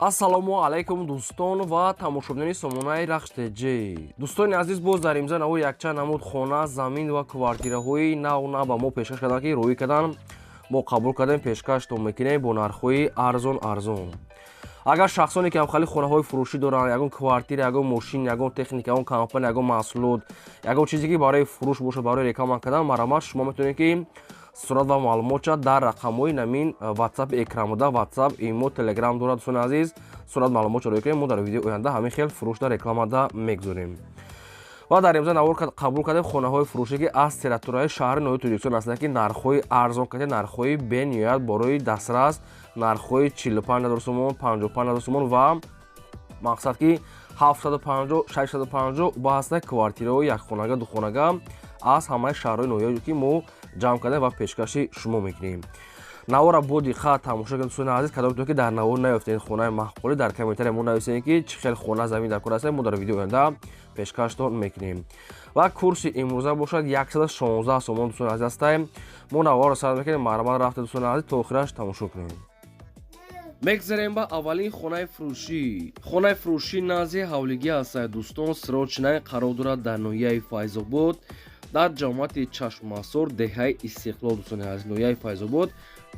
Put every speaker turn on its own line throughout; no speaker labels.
ассалому алайкум дӯстон ва тамошобинони сомонаи рахште ҷ. Дӯстони азиз, боз дар имза навои якчанд намуд хона, замин ва квартираҳои нав ба мо пешкаш карданд ки рӯй кадан мо қабул кардем пешкаштон мекунем бо нархҳои арзон. Агар шахсоне ки ҳамхали хонаҳои фурӯшӣ доранд, ягон квартира, ягон мошин, ягон техника, ягон компания, ягон маҳсулот, ягон чизе ки барои фурӯш бошад, барои реклама кардан марамат, шумо метавонед ки сурат ва маълумотша дар рақамҳои намин ватсап экранмуда ватсап, имо, телеграм дорад. Дӯстони азиз, сурат маълумотша роя кунем, мо дар видеои оянда ҳамин хел фурӯшда рекламада мегузорем. ва дар имза навор қабул кардем хонаҳои фурӯшӣ ки аз территорияи шаҳри ноҳияи тоҷикистон ҳастанд ки нархҳои арзон карда, нархҳои бениҳоят барои дастрас, нархҳои 45 000 сомон, 55 000 сомон ва мақсад ки 750 650 ба ҳаста квартираҳои якхонага, духонага аз ҳамаи шаҳрҳои ноҳияи ки мо ҷамъ карда ва пешкаши шумо мекунем. навора бо диққат тамошо кунед дӯстони азиз. Кадоме ки дар навор наёфтед хонаи маҳқулӣ, дар комментария мо нависед ки чӣ хел хона замин дар кор ҳастед, мо дар видеои оянда пешкаштон мекунем. ва курси имрӯза бошад 116 сомон. дӯстони азиз ҳастем, мо наворро сар мекунем, маърамат рафта дӯстони азиз то охираш тамошо кунем. мегзарем ба аввалин хонаи фурӯшӣ. хонаи фурӯшӣ назди ҳавлигӣ ҳастад дӯстон, сирочинаи қарор дорад дар ноҳияи Файзобод, дар ҷамоати Чашмасор, деҳаи Истиқлол. дӯстони азиз, ноҳияи Файзобод,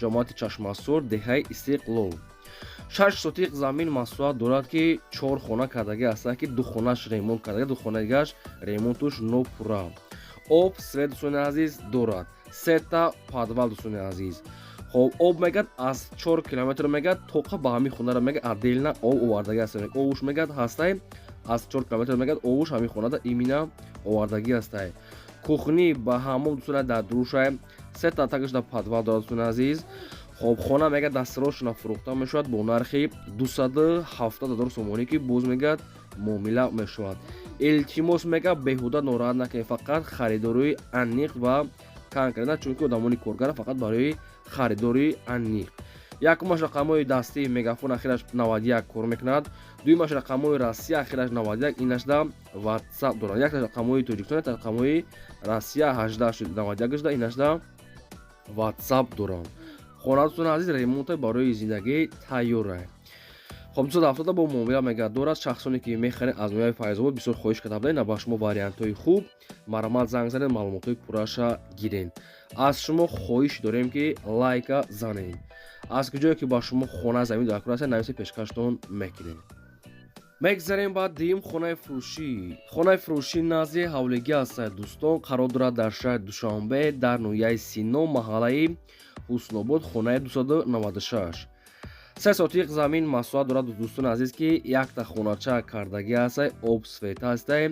ҷамоати Чашмасор, деҳаи Истиқлол. 6 сотиқ замин маслиҳат дорад ки 4 хона кардагӣ ҳастад ки 2 хонаш ремонт кардагӣ, 2 хонагаш ремонтуш нопурра. об, свет дӯстони азиз дорад. 3 та подвал дӯстони азиз. хоб об мегад аз 4 километр мегад тоқа ба ҳамин хонара мегад отдельно об овардагӣ ҳастад. обуш мегад ҳастай аз 4 километр мегад обуш ҳамин хонада имина овардагӣ ҳастай. кухни ба ҳамон дӯстони дар дурушай 3 та тагашда подвал дорад дӯстони азиз. хоб хона мегад дастирошона фурӯхта мешавад бо нархи 270 000 сомонӣ ки боз мегад муомила мешавад. илтимос мегад беҳуда нороҳат накунед, фақат харидории аниқ ва кан карда, чунки одамони коргара фақат барои харидории аниқ. якумаш рақамҳои дастии мегафон ахираш 91 кор мекунад. дуюмаш рақамҳои Россия ахираш 91 инашда ватсап дорад. як рақамҳои Тоҷикистон, рақамҳои Россия 1891 гашта инашда ватсап дорад. хона дӯстони азиз ремонта барои зиндагӣ тайёра. хоб 270 бо муомила мегад дорад. шахсоне ки мехаред аз ноҳияи Файзобод бисёр хоҳиш карда будем ба шумо вариантҳои хуб маърамат занг занед, маълумотҳои пурраша гирен. аз шумо хоҳиш дорем ки лайка занед. аз куҷое ки ба шумо хона замин дар кор ҳастед нависед пешкаштон мекунем. мегзарем ба дуюм хонаи фурӯшӣ. хонаи фурӯшӣ назди ҳавлигӣ ҳастад дӯстон, қарор дорад дар шаҳри Душанбе, дар ноҳияи Сино, маҳаллаи ҳуснобод, хонаи 296. 3 сотиқ замин маслиҳат дорад дӯстони азиз ки якта хонача кардагӣ ҳастай, об свет ҳастай.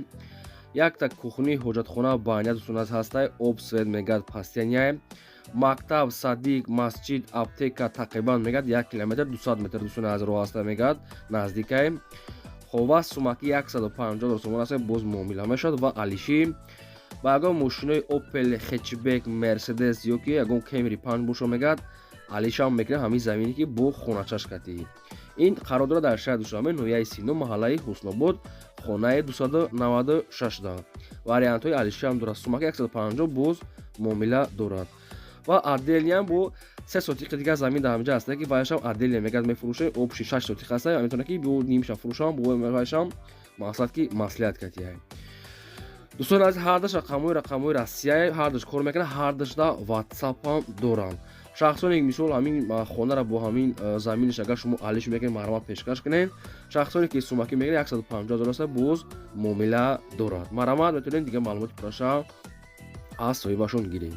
якта кухни ҳоҷатхона байния дӯстони азиз ҳастай, об свет мегад пастяния. мактаб, садик, масҷид, аптека тақрибан мегад 1 километр 200 метр дӯстони азиз роҳ ҳаста мегад наздикай. хова сумаки 150 000 сомон ҳастай, боз муомила мешавад. ва алиши ба ягон мошинои Opel, Hatchback, Mercedes ё ки ягон Camry 5 бошо мегад алишам мекунад ҳамин замине ки бо хоначаш катӣ. ин қарор дорад дар шаҳри Душанбе, ноҳияи Сино, маҳаллаи Ҳуснобод, хонаи 296 да. вариантҳои алишам дорад. сумаки 150 боз муомила дорад. ва отдельниам бо 3 сотиқи дигар замин дар ҳамҷа ҳаста ки вайшам отдельно мегад мефурӯшем. обши 6 сотиқ ҳаста, метавонад ки бо нимша фурӯшам бо вайшам мақсад ки маслиҳат катияй. дӯстони азиз, ҳардаш рақамҳои Россияи ҳардаш кор мекунад, ҳардашда ватсапам доранд. шахсоне мисол ҳамин хонара бо ҳамин заминаш агар шумо алиш мекунед маърамат пешкаш кунед. шахсоне ки сумаки мегирад 150 000 ҳаста, боз муомила дорад. маърамат метавонед дигар маълумоти пурраша аз соҳибашон гиред.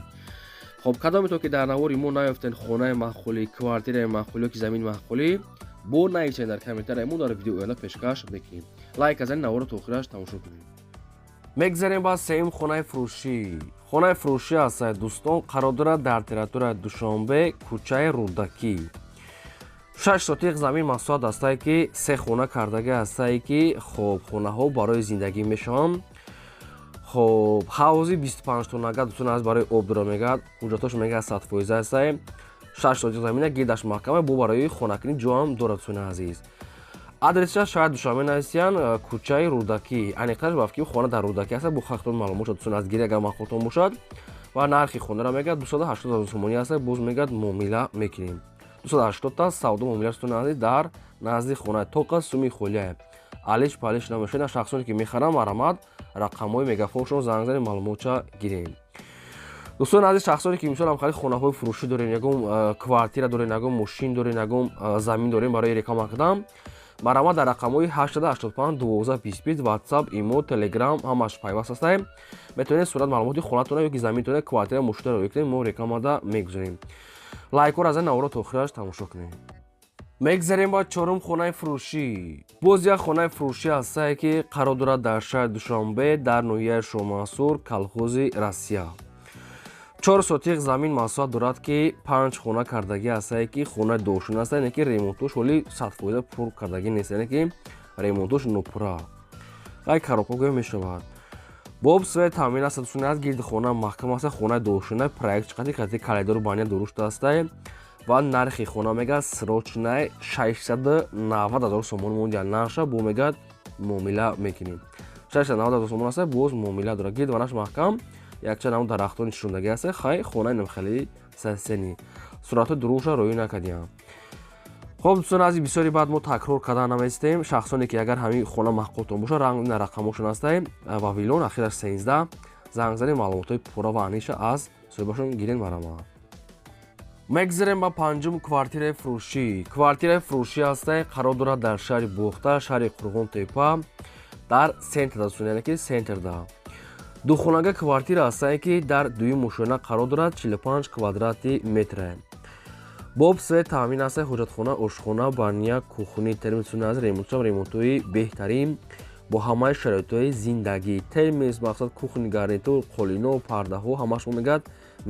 хоб кадоме то ки дар навори мо наёфтед хонаи маҳқулӣ, квартираи маҳқулӣ ё ки замини маҳқулӣ, бо нависед дар комментария мо дар видеои оянда пешкаш мекунем. лайк занед, наворро то охираш тамошо кунед. мегзарем ба сеюм хонаи фурӯшӣ. хонаи фурӯшӣ ҳастад дӯстон, қарор дорад дар территорияи Душанбе, кӯчаи Рудакӣ. 6 сотиқ замин маслиҳат ҳастад ки 3 хона кардагӣ ҳастад ки хоб хонаҳо барои зиндагӣ мешаванд. хоб ҳавзи 25 тоннага дӯстони азиз барои об дора мегад, ҳуҷҷатош мегад 100% ҳастад. 6 сотиқ замина гирдаш маҳкама бо барои хонакунӣ ҷоам дорад дӯстони азиз. адресаш шаҳри Душанбе нависиян, кӯчаи Рудакӣ. аниқтараш ба ки хона дар Рудакӣ ҳастад, бо хактон маълумот шуд дӯстони азиз гирӣ агар махолтон бошад ва нархи хонара мегад 280 000 сомонӣ ҳастад, боз мегад муомила мекунем. 280 та савдо муомилаштон азиз дар назди хонаи тоқа суми холия алиш палиш намешена шахсоне ки мехарам марамад рақамҳои мегафоншон занг занем маълумотша гирем. дӯстони азиз, шахсоне ки мисол ҳамхари хонаҳои фурӯшӣ дорем, ягон квартира дорем, ягон мошин дорем, ягон замин дорем, барои реклама кардам марамад дар рақамҳои 885 1225 WhatsApp, имо, Telegram ҳамаш пайваст ҳастем. метавонед сурат маълумоти хонатона ёки заминтона, квартира, мошинро ёкунем, мо рекламада мегузорем. лайкҳоро аз навора то охираш тамошо кунем. мегзарем ба чорум хонаи фурӯшӣ. боз як хонаи фурӯшӣ ҳастае ки қарор дорад дар шаҳри Душанбе дар ноҳияи Шоҳмансур, колхози Россия. 4 сотиқ замин маҳсулат дорад ки 5 хона кардагӣ ҳастае ки хонаи дошуна ҳастае, не ки ремонтуш ҳоли 100% пур кардагӣ нест, яъне ки ремонтуш нопурра. ай коробка мешавад. боб свет таъмин аст, дӯстони аз гирди хона маҳкам аст, хонаи дошуна проект қати калайдору бания дурушт астае ва нархи хона мегӯяд срочнаи 690 000 сомон монди наша бо мегӯяд муомила мекунем. 690 000 сомон астае, боз муомила дорад. гирди ванаш маҳкам, якчанд намуд дарахтони шишондагӣ астае, хай хонаи намхелии сасени суратҳои дурушро роё накардиам. хоб дӯстони азиз, бисёри баъд мо такрор кардан наместем. шахсоне ки агар ҳамин хона маҳқултон боша ранг рақамошон астае вавилон ахираш 13 занг занем маълумотҳои пурра ва аниша аз соҳибашон гирен марама. мегзарем ба панҷум квартираи фурӯшӣ. квартираи фурӯшӣ ҳастае, қарор дорад дар шаҳри Бухта, шаҳри Қурғонтепа, дар сентрда, дӯстони, яъне ки сентрда. духонага квартира ҳастае ки дар дуюм мошина қарор дорад, 45 квадрати метре. боб свет таъмин астае, ҳоҷатхона, ошхона, бания, кухни, термис, ремонтҳои беҳтарин бо ҳамаи шароитҳои зиндагӣ. термис, мақсад кухни, гарнитур, қолино, пардаҳо ҳамашон мегӯяд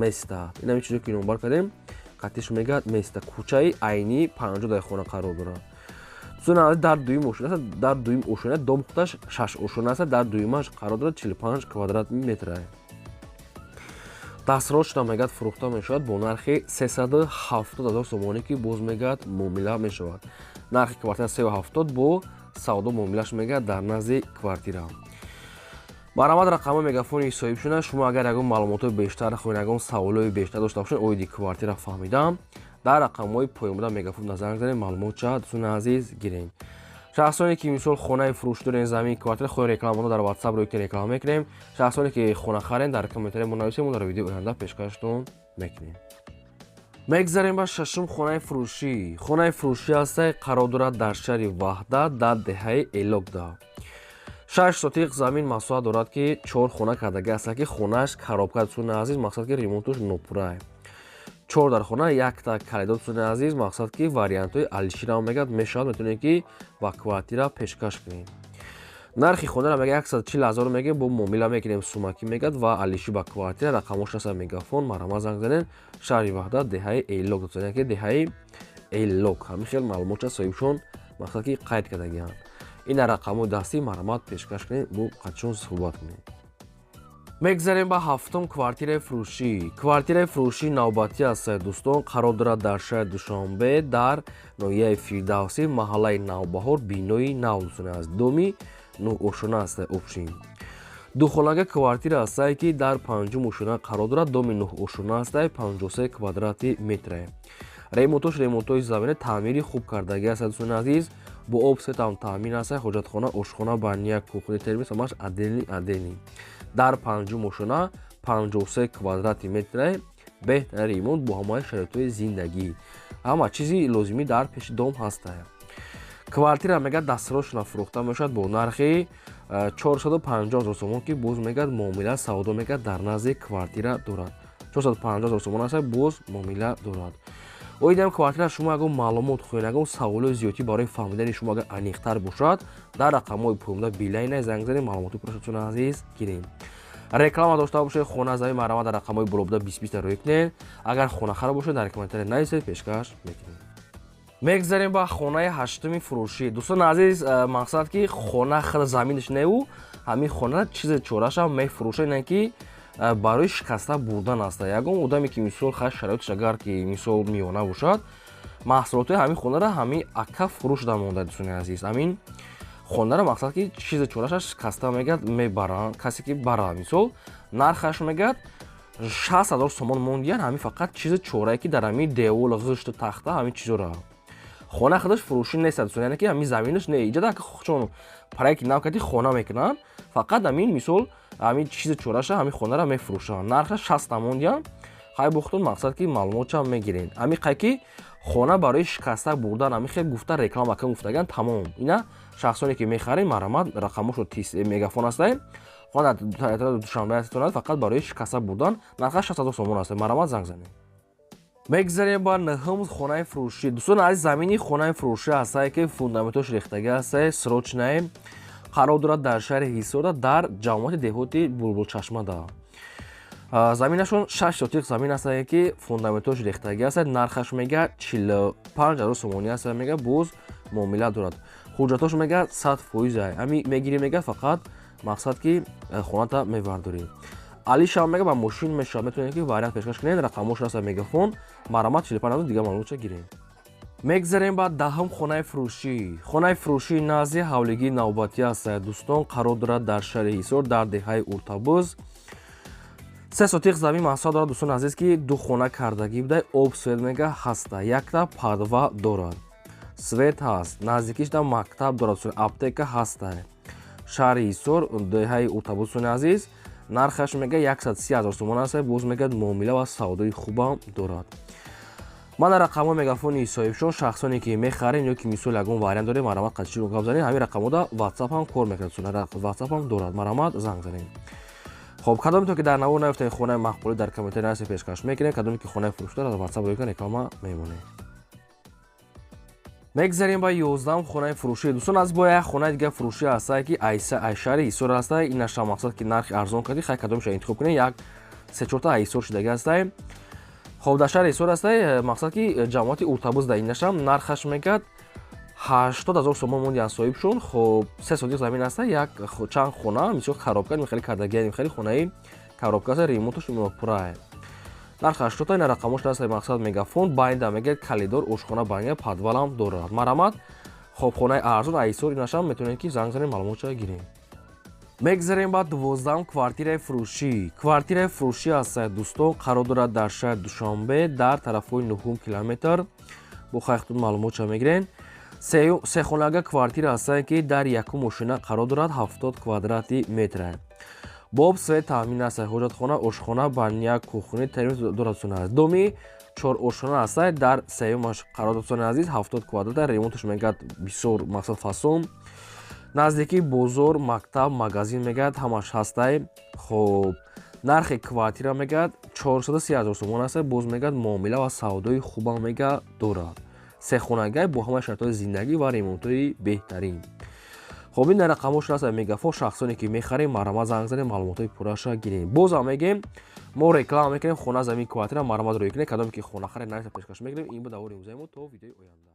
места. ин ҳамин чизо ки номбар кардем қатиш мегӯяд места. кӯчаи айнӣ 50 дайхона қарор дорад. дӯстони дар дуюм ошина аст, дар дуюм ошина дом худаш 6 ошона аст, дар дуюмаш қарор дорад 45 квадрат метр. дастрочна мегӯяд фурӯхта мешавад бо нархи 370 000 сомонӣ ки боз мегӯяд муомила мешавад. нархи квартира 370 бо савдо муомилаш мегӯяд дар назди квартира. марамад рақамҳои мегафони соҳибшона. шумо агар ягон маълумотҳои бештар хоҳед, ягон саволҳои бештар дошта бошед оиди квартира фаҳмидам, дар рақамҳои поёмода мегафон назар занем маълумотша дӯстони азиз гирем. шахсоне ки мисол хонаи фурӯшӣ дорен, замин, квартира хоҳед рекламаро дар WhatsApp рӯйти реклама мекунем. шахсоне ки хона харен дар комментария мо нависем, мо дар видеои оянда пешкаштон мекунем. мегзарем ба шашум хонаи фурӯшӣ. хонаи фурӯшӣ ҳастае, қарор дорад дар шаҳри Ваҳда, дар деҳаи Элокда. 6 сотиқ замин маҳсулат дорад ки 4 хона кардагӣ астае ки хонааш коробка, дӯстони азиз, мақсад ки ремонтуш нопурра. 4 дар хона, якта калайдор, дӯстони азиз, мақсад ки вариантҳои алишира мегӯяд мешавад, метавонем ки ба квартира пешкаш кунем. нархи хонаро мега 140 000 мега бо муомила мекунем, сумакӣ мегӯяд ва алиши ба квартира. рақамош аст мегафон, марама занг занен, шаҳри Ваҳда, деҳаи Элок, дӯстони ки деҳаи Элок. ҳамин хел маълумотша соҳибшон мақсад ки қайд кардагианд. ин рақамҳои дастӣ марамад пешкаш кунем, бо қатишон суҳбат кунем. мегзарем ба ҳафтум квартираи фурӯшӣ. квартираи фурӯшӣ навбатӣ астае, дӯстон, қарор дорад дар шаҳри Душанбе, дар ноҳияи Фирдавсӣ, маҳаллаи Навбаҳор, бинои нав, дӯстони аз доми 9 ошона астае, обшин. духонага квартира астае ки дар 5 ошона қарор дорад, доми 9 ошона астае, 53 квадрати метре. ремонтҳои замина таъмири хуб кардагӣ астае, дӯстони азиз, бо об светам таъмин астае, ҳоҷатхона, ошхона, бания, кухни, термис ҳамаш адени. дар 5 ошона 53 квадрати метре, беҳтари ремонт бо ҳамаи шароитҳои зиндагӣ. ҳама чизи лозимӣ дар пеши дом ҳастае. квартира мегӯяд дастрочна фурӯхта мешавад бо нархи 450 000 сомон ки боз мегӯяд муомила савдо мегӯяд дар назди квартира дорад. 450 000 сомон астае, боз муомила дорад. оидам квартира шумо ягон маълумот хоҳед, ягон саволҳои зиёдӣ барои фаҳмидани шумо агар аниқтар бошад, дар рақамҳои поёмда билайна занг занем, маълумоти пуррашатон азиз гирем. реклама дошта бошед, хона замин, марама дар рақамҳои болобуда 20 рӯй кунед. агар хонахар бошед, дар комментария нависед, пешкаш мекунем. мегзарем ба хонаи ҳаштуми фурӯшӣ. дӯстони азиз, мақсад ки хона хеле заминаш неу, ҳамин хона чизе чораша мефурӯшад, не ки барои шикаста бурдан аст. ягон одаме ки мисол хай шароиташ агар ки мисол миёна бошад, маҳсулотҳои ҳамин хонара ҳамин ака фурӯш намонда, дӯстони азиз. ҳамин хонара мақсад ки чизе чораша шикаста мегӯяд мебаранд, касе ки барад, мисол нархаш мегӯяд 60,000 сомон мондиян ҳамин фақат чизи чорае ки дар ҳамин девол ғишту тахта ҳамин чизора хона худаш фурӯшӣ нест яъне ки ҳамин заминаш не иҷода ки чон проекти нав карди хона мекунанд фақат ҳамин мисол ҳамин чизи чораша ҳамин хонара мефурӯшанд нархаш 60 мондиян хай бухтун мақсад ки маълумотчам мегирен ҳамин қай ки хона барои шикаста бурдан ҳамин хел гуфта реклама кан гуфтаган тамом ина шахсоне ки мехарен марамад рақамошо мегафон астае хона душанбе астонад фақат барои шикаста бурдан нархаш 60,000 сомон аст марамад занг занед мегзарем ба наҳум хонаи фурӯшӣ дӯстон аз замини хонаи фурӯшӣ ҳастае ки фундаментош рехтага астае срочное қарор дорад дар шаҳри ҳисора дар ҷамоати деҳоти булбулчашмада заминашон 6 сотиқ замин астае ки фундаментош рехтага астае нархаш мега 45,000 сомонӣ астае мега боз муомила дорад ҳуҷҷатош мега 100% ами мегирӣ мега фақат мақсад ки хоната мевардорӣ алишам мега ба мошин мешавад метавонед ки вариант пешкаш кунед рақамош аста мегафон марамат 45,000 дигар маълумотша гирем мегзарем ба даҳум хонаи фурӯшӣ назди ҳавлигии навбатӣ астае дӯстон қарор дорад дар шаҳри ҳисор дар деҳаи уртабуз 3 сотиқ замин маҳсулот дорад дӯстон азиз ки ду хона кардагӣ будай об свет мега ҳаста якта падва дорад свет ҳаст наздикишда мактаб дорад аптека ҳастае шаҳри ҳисор деҳаи уртабуз дӯстони азиз нархаш мега 130,000 сомон аст боз мега муомила ва савдои хубам дорад мана рақамҳои мегафони ҳисоибшон шахсоне ки мехарен ё ки мисол ягон вариант дорем марамат қатширо гап занед ҳамин рақамода ватсап ҳам кор мекунад ватсап ҳам дорад марамат занг занед хоб кадоме ки дар наво наёфтед хонаи мақбулӣ дар комментари наси пешкаш мекунед кадоме ки хонаи фурӯшта дар ватсап ё реклама мемонед мегзарем ба 11 хонаи фурӯшӣ дӯстон аз бо як хонаи дигар фурӯшӣ ҳастае ки шаҳри ҳисор астае инашам мақсад ки нархи арзон кардӣ хай кадомеша интихоб кунед як 3-4 та ҳисор шидагӣ астае хоб дар шаҳри ҳисор астае мақсад ки ҷамоати уртабуз дар инашам нархаш мегад 80,000 сомон мондиян соҳибшон хоб 3 сотиқ замин астае як чанд хона мисол коробка мехари кардагия мехари хонаи коробка аста ремонтош пурае нархи 80 ина рақамош астае мақсад мегафон байнда мегад калидор ошхона байнда падвалам дорад марамат хоб хонаи арзон айсор инашам метавонед ки занг занед маълумотша гирем мегзарем ба 12 квартираи фурӯшӣ астае дӯстон қарор дорад дар шаҳри душанбе дар тарафҳои 9 километр бо хайхтун маълумотша мегирен сехонага квартира астае ки дар якум ошина қарор дорад 70 квадрати метра боб свет таъмин астае ҳоҷатхона ошхона баня кухни термос дорад дӯстони доми 4 ошхона астае дар сеюмаш қарор дорад дӯстони азиз 70 квадрат ремонтош мегад бисёр мақсад фасон наздикии бозор мактаб магазин мегад ҳамаш ҳастае хоб нархи квартира мегад 430,000 сомон астае боз мегад муомила ва савдои хубам мега дорад сехонагай бо ҳамаи шартҳои зиндагӣ ва ремонтҳои беҳтарин хоб ин рақамош астае мегафон шахсоне ки мехарем марамат занг занед маълумотҳои пурраша гирем бозам мегем мо реклама мекунем хона замин квартира марамат рӯй кунед кадоме ки хона харед нависа пешкаш мегирем ин буда давори имзои мо то видеои оянда